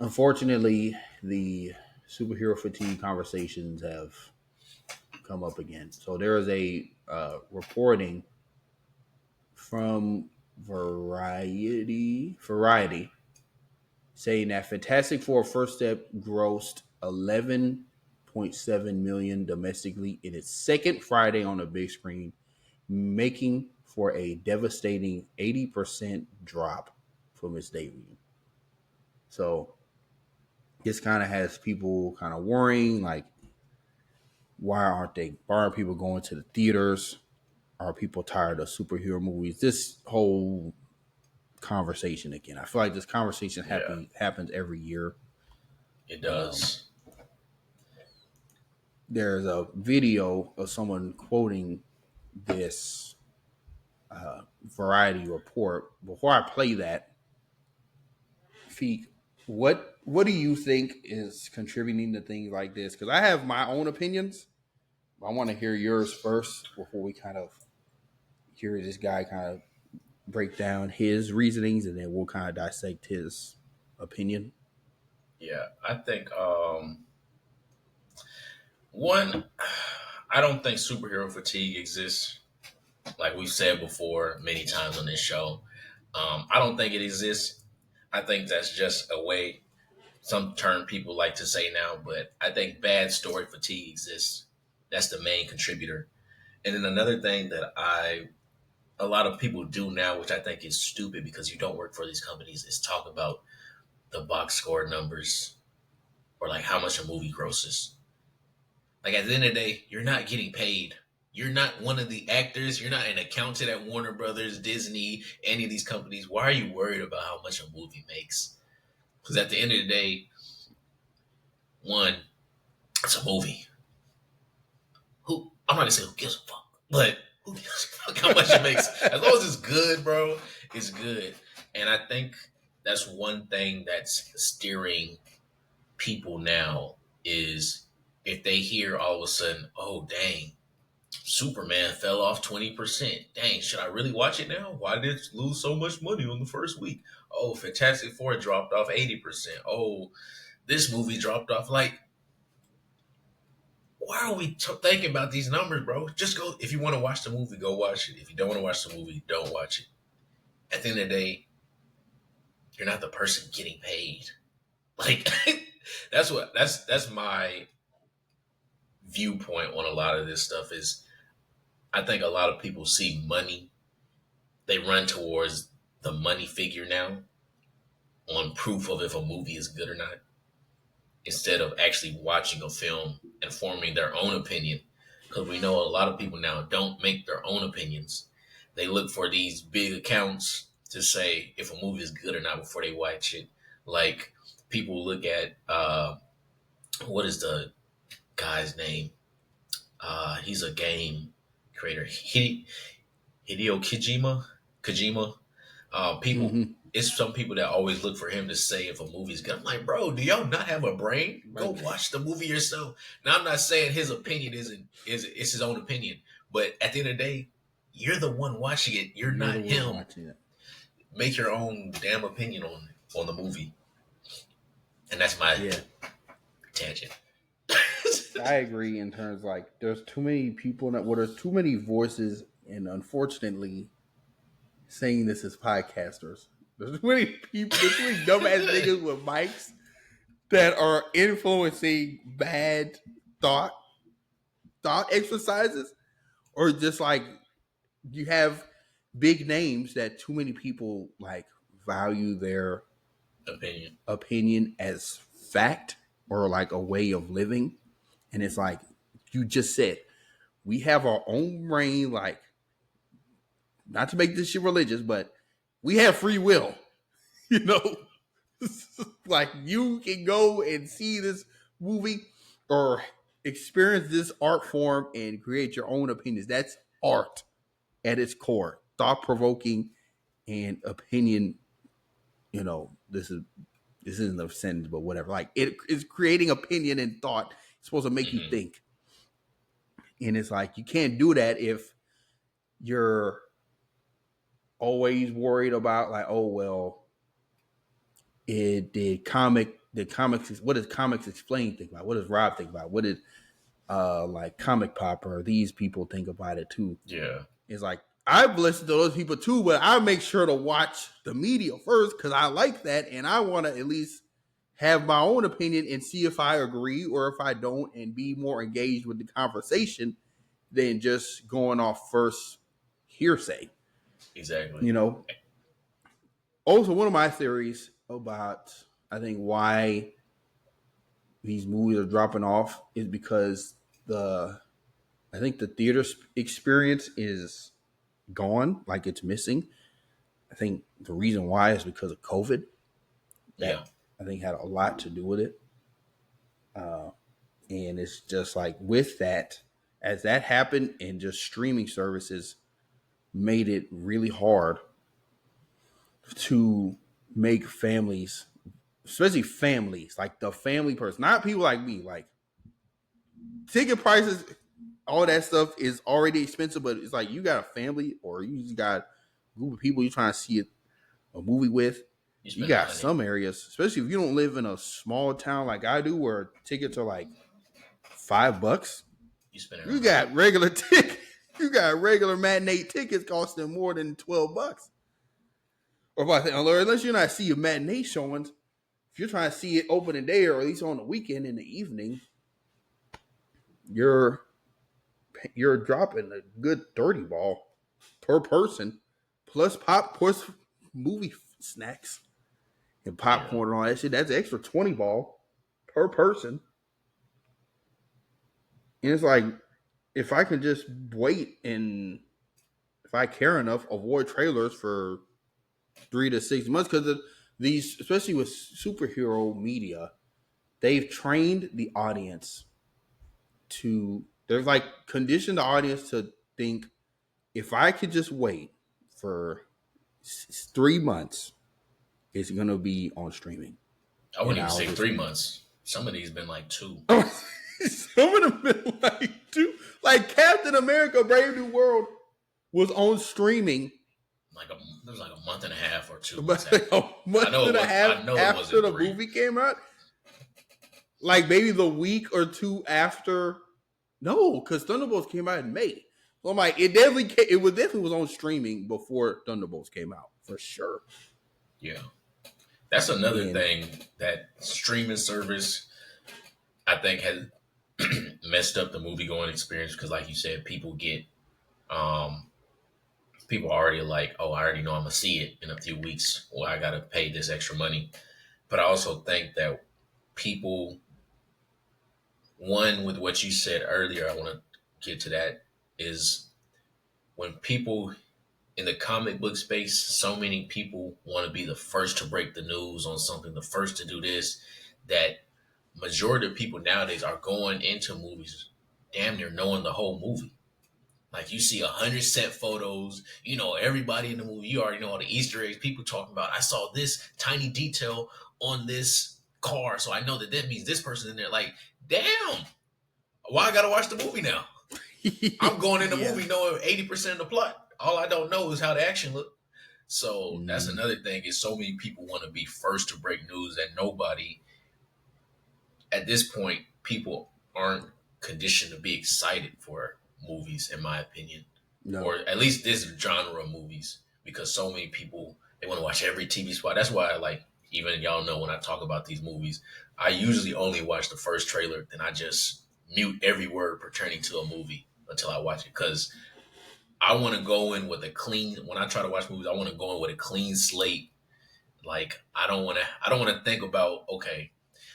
Unfortunately, the superhero fatigue conversations have come up again. So there is a reporting from Variety saying that Fantastic Four First Step grossed 11.7 million domestically in its second Friday on the big screen, making for a devastating 80% drop from its debut. So this kind of has people kind of worrying, like, why aren't people going to the theaters? Are people tired of superhero movies? This whole conversation again. I feel like this conversation Yeah, happens every year. it Um, does. there's a video of someone quoting this Variety report. Before I play that, Feek, what do you think is contributing to things like this? Because I have my own opinions. I want to hear yours first before we kind of hear this guy kind of break down his reasonings, and then we'll kind of dissect his opinion. Yeah, I think one, I don't think superhero fatigue exists. Like we've said before many times on this show, I don't think it exists. I think that's just a way some term people like to say now, but I think bad story fatigue exists. That's the main contributor. And then another thing that a lot of people do now, which I think is stupid because you don't work for these companies, is talk about the box score numbers or like how much a movie grosses. Like at the end of the day, you're not getting paid. You're not one of the actors. You're not an accountant at Warner Brothers, Disney, any of these companies. Why are you worried about how much a movie makes? Because at the end of the day, one, it's a movie. Who I'm not gonna say who gives a fuck, but who gives a fuck how much it makes? As long as it's good, bro, it's good. And I think that's one thing that's steering people now is if they hear all of a sudden, oh dang, Superman fell off 20%. Dang, should I really watch it now? Why did it lose so much money on the first week? Oh, Fantastic Four dropped off 80%. Oh, this movie dropped off. Like, why are we thinking about these numbers, bro? Just go. If you want to watch the movie, go watch it. If you don't want to watch the movie, don't watch it. At the end of the day, you're not the person getting paid. Like, that's my viewpoint on a lot of this stuff. Is I think a lot of people see money, they run towards the money figure now on proof of if a movie is good or not, instead of actually watching a film and forming their own opinion. Because we know a lot of people now don't make their own opinions. They look for these big accounts to say if a movie is good or not before they watch it. Like people look at what is the guy's name? He's a game creator, Hideo Kojima. People, Mm-hmm. it's some people that always look for him to say if a movie's good. I'm like, bro, do y'all not have a brain? Go But watch the movie yourself. Now, I'm not saying his opinion isn't is it's his own opinion, but at the end of the day, you're the one watching it. You're you're not the one him. watching it. Make your own damn opinion on the movie, and that's my Yeah, tangent. I agree. In terms like there's too many people that well, there's too many voices, and unfortunately, saying this as podcasters, there's too many people, there's too many dumbass niggas with mics that are influencing bad thought thought exercises, or just like you have big names that too many people like value their Opinion. opinion as fact or like a way of living. And it's like you just said, we have our own brain, like not to make this shit religious, but we have free will, you know? Like you can go and see this movie or experience this art form and create your own opinions. That's art at its core, thought provoking and opinion. You know, this isn't a sentence, but whatever. Like it is creating opinion and thought. It's supposed to make you Hmm. think, and it's like you can't do that if you're always worried about like, oh well, it did comic the comics. What does Comics Explain think about? What does Rob think about? What did like Comic Pop or these people think about it too? Yeah. It's like I've listened to those people too, but I make sure to watch the media first because I like that and I want to at least have my own opinion and see if I agree or if I don't, and be more engaged with the conversation than just going off first hearsay. Exactly. You know. Also, one of my theories about I think why these movies are dropping off is because the I think the theater experience is gone, like it's missing. I think the reason why is because of COVID. Yeah. That I think had a lot to do with it. And it's just like with that, as that happened, and just streaming services made it really hard to make families, especially families, like the family person, not people like me, like ticket prices, all that stuff is already expensive, but it's like you got a family or you just got a group of people you're trying to see a movie with. You You spend a got hundred. some areas, especially if you don't live in a small town like I do, where tickets are like $5. You spending a You hundred. got regular tickets. You got regular matinee tickets costing more than $12. Or if I think, unless you're not seeing matinee showings, if you're trying to see it opening day or at least on the weekend in the evening, you're you're dropping a good 30 ball per person, plus movie snacks and Yeah. popcorn and all that shit. That's extra 20 ball per person. And it's like if I can just wait and if I care enough, avoid trailers for 3 to 6 months because these, especially with superhero media, they've trained the audience to. They've like conditioned the audience to think if I could just wait for 3 months, it's gonna be on streaming, I and wouldn't even I'll say just. 3 months. Some of these been like 2. Some of them been like, dude, like Captain America: Brave New World was on streaming, Like a It was like a month and a half or 2 months but after. a month and a half I know it after wasn't the 3. movie came out. Like maybe the week or two after. No, because Thunderbolts came out in May. So I'm like, it definitely was on streaming before Thunderbolts came out for sure. Yeah. That's another And thing that streaming service I think has messed up the movie going experience because like you said, um people already like, oh, I already know I'm gonna see it in a few weeks, or I gotta pay this extra money. But I also think that people, one, with what you said earlier, I want to get to that, is when people in the comic book space, so many people want to be the first to break the news on something, the first to do this, that majority of people nowadays are going into movies damn near knowing the whole movie. Like you see 100 set photos, you know everybody in the movie. You already know all the Easter eggs. People talking about. I saw this tiny detail on this car, so I know that means this person's in there. Like, damn, why I gotta watch the movie now? I'm going in the yeah. movie knowing 80% of the plot. All I don't know is how the action look. So that's Mm, another thing is so many people want to be first to break news that nobody at this point people aren't conditioned to be excited for movies, in my opinion, no. or at least this genre of movies, because so many people they want to watch every TV spot. That's why, like, even y'all know when I talk about these movies, I usually only watch the first trailer, then I just mute every word pertaining to a movie until I watch it, because I want to go in with a clean. When I try to watch movies, I want to go in with a clean slate. Like I don't want to think about, okay,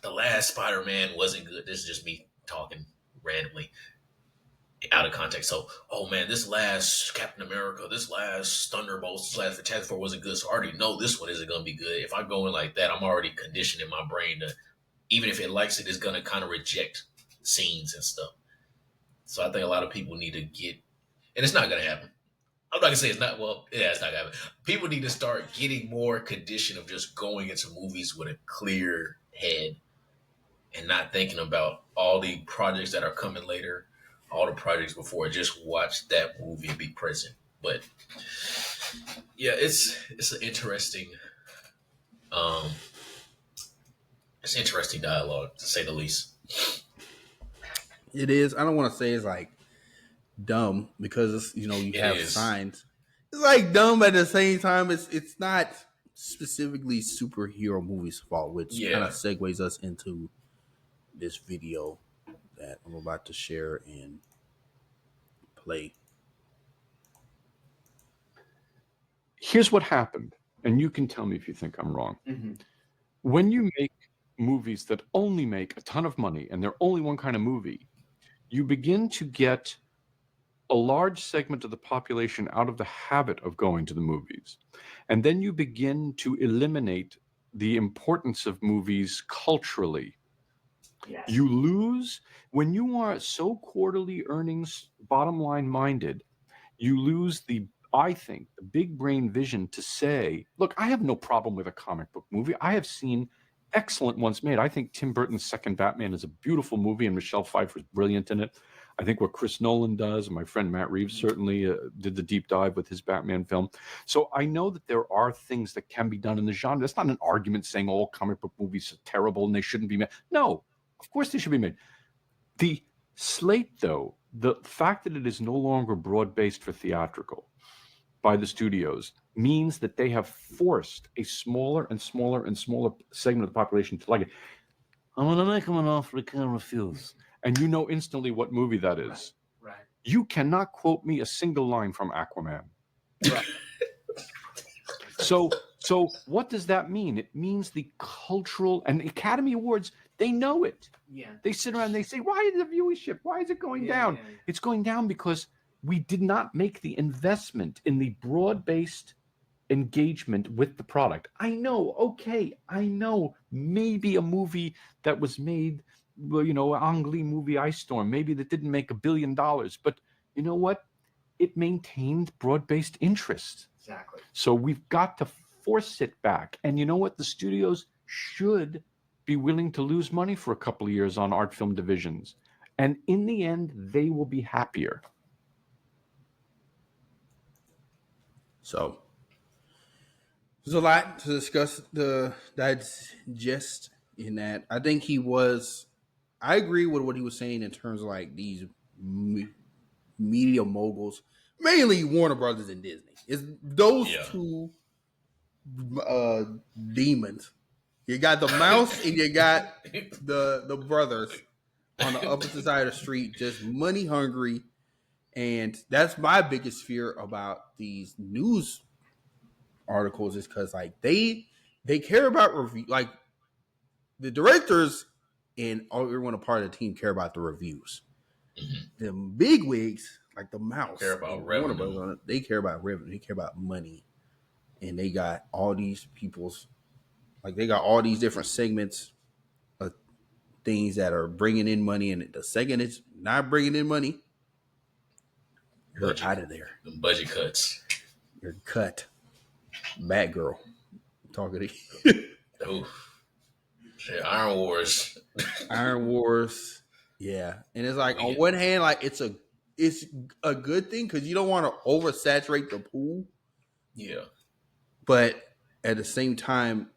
the last Spider-Man wasn't good. This is just me talking randomly out of context. So, oh man, this last Captain America, this last Thunderbolts, this last Fantastic Four wasn't good. So I already know this one isn't going to be good. If I go in like that, I'm already conditioning my brain to, even if it likes it, it's going to kind of reject scenes and stuff. So I think a lot of people need to get, and it's not going to happen. I'm not gonna say it's not. Well, yeah, it's not gonna happen. People need to start getting more condition of just going into movies with a clear head and not thinking about all the projects that are coming later, all the projects before. Just watch that movie and be present. But yeah, it's an interesting um, It's interesting dialogue to say the least. It is. I don't want to say it's like dumb because it's, you It have is. signs. It's like dumb, but at the same time, it's not specifically superhero movies' fault, which kind of Yeah. segues us into this video that I'm about to share and play. Here's what happened, and you can tell me if you think I'm wrong. Mm-hmm. When you make movies that only make a ton of money and they're only one kind of movie, you begin to get a large segment of the population out of the habit of going to the movies. And then you begin to eliminate the importance of movies culturally. Yes. You lose, when you are so quarterly earnings bottom line minded, you lose I think, the big brain vision to say, look, I have no problem with a comic book movie. I have seen excellent ones made. I think Tim Burton's second Batman is a beautiful movie, and Michelle Pfeiffer's brilliant in it. I think what Chris Nolan does, and my friend Matt Reeves certainly did the deep dive with his Batman film. So I know that there are things that can be done in the genre. That's not an argument saying all comic book movies are terrible and they shouldn't be made. No, of course they should be made. The slate, though, the fact that it is no longer broad-based for theatrical by the studios means that they have forced a smaller and smaller and smaller segment of the population to like it. I'm going to make them an offer they can't refuse. And you know instantly what movie that is. Right. You cannot quote me a single line from Aquaman. Right. So what does that mean? It means the cultural and Academy Awards, they know it. Yeah. They sit around and they say, why is the viewership? Why is it going down? Yeah. It's going down because we did not make the investment in the broad-based engagement with the product. I know maybe a movie that was made, Ang Lee movie Ice Storm, maybe that didn't make $1 billion, but you know what? It maintained broad-based interest. Exactly. So we've got to force it back. And you know what? The studios should be willing to lose money for a couple of years on art film divisions. And in the end, they will be happier. So there's a lot to discuss. That's just in that. I think I agree with what he was saying in terms of like these media moguls, mainly Warner Brothers and Disney. It's those two demons. You got the mouse and you got the brothers on the opposite side of the street, just money hungry. And that's my biggest fear about these news articles is because like they care about review, like the directors and everyone a part of the team care about the reviews. Mm-hmm. The big wigs, like the mouse, care about revenue. They care about revenue. They care about money, and they got all these they got all these different segments of things that are bringing in money, and the second it's not bringing in money, you're out of there. The budget cuts. You're cut. Batgirl. Talking to you. Oh. Yeah, Iron Wars. Iron Wars. Yeah. And it's like on one hand, like it's a good thing because you don't want to oversaturate the pool. Yeah. But at the same time,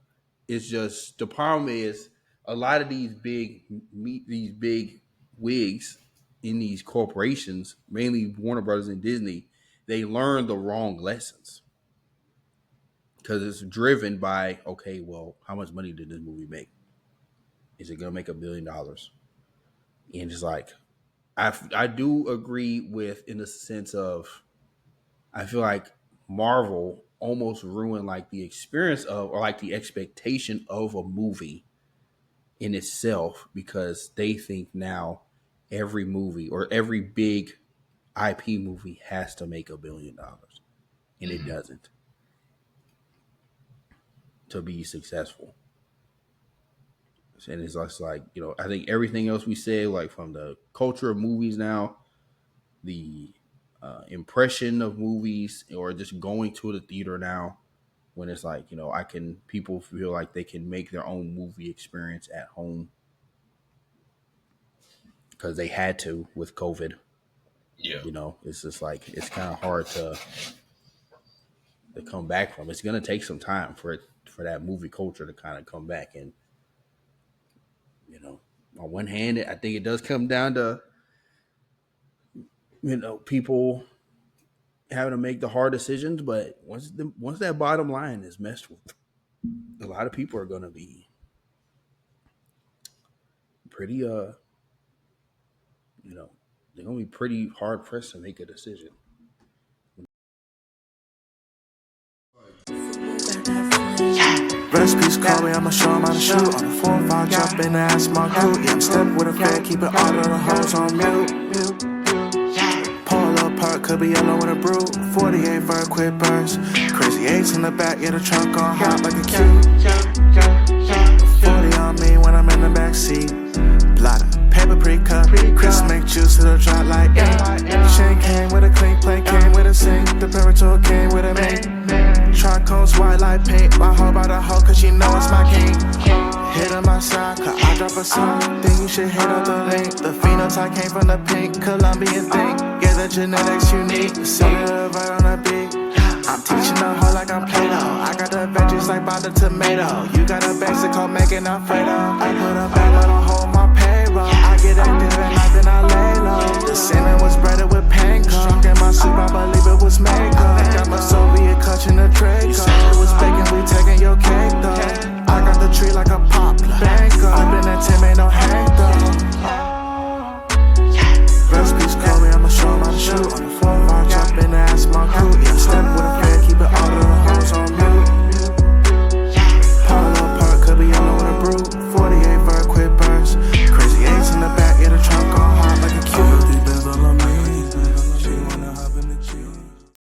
it's just the problem is a lot of these big wigs in these corporations, mainly Warner Brothers and Disney, they learn the wrong lessons. Because it's driven by, okay, well, how much money did this movie make? Is it going to make $1 billion? And it's like, I do agree with in the sense of, I feel like Marvel almost ruined like the experience of, or like the expectation of a movie in itself, because they think now every movie or every big IP movie has to make $1 billion. And it doesn't. To be successful. And it's just like, I think everything else we say, like from the culture of movies now, the impression of movies, or just going to the theater now, when it's like, people feel like they can make their own movie experience at home because they had to with COVID. Yeah. It's just like, it's kind of hard to come back from. It's going to take some time for that movie culture to kind of come back. And On one hand, I think it does come down to people having to make the hard decisions, but once that bottom line is messed with, a lot of people are going to be pretty they're going to be pretty hard pressed to make a decision. Recipes call me, I'ma show 'em how to shoot. On the 4-5, jump in the ass, my crew. Yeah, I'm stepping with a fed, keeping all of the hoes on mute. Pull a little part, could be yellow with a brew. 48 for a quick burst. Crazy 8s in the back, yeah, the trunk on hot like a cue. 40 on me when I'm in the backseat. Blotter, paper pre-cut. Chris make juice, it'll drop like ink. Chain came with a clean plate, came with a sink. The Perator came with a mink. Tricones white like paint. My hoe by the hoe, cause she know it's my king. Hit on my side, cause I drop a song. Think you should hit up the link. The phenotype came from the pink Colombian thing. Yeah, the genetics unique. Cellular right on the beat. I'm teaching the hoe like I'm Play-Doh. I got the veggies like by the tomato. You got a basic called making Alfredo. I put a bag on a hoe on my payroll. I get active at night, then I lay low. The salmon was breaded with panko. Drunk in my soup, I believe it was mango. Got my Soviet clutch in the tray.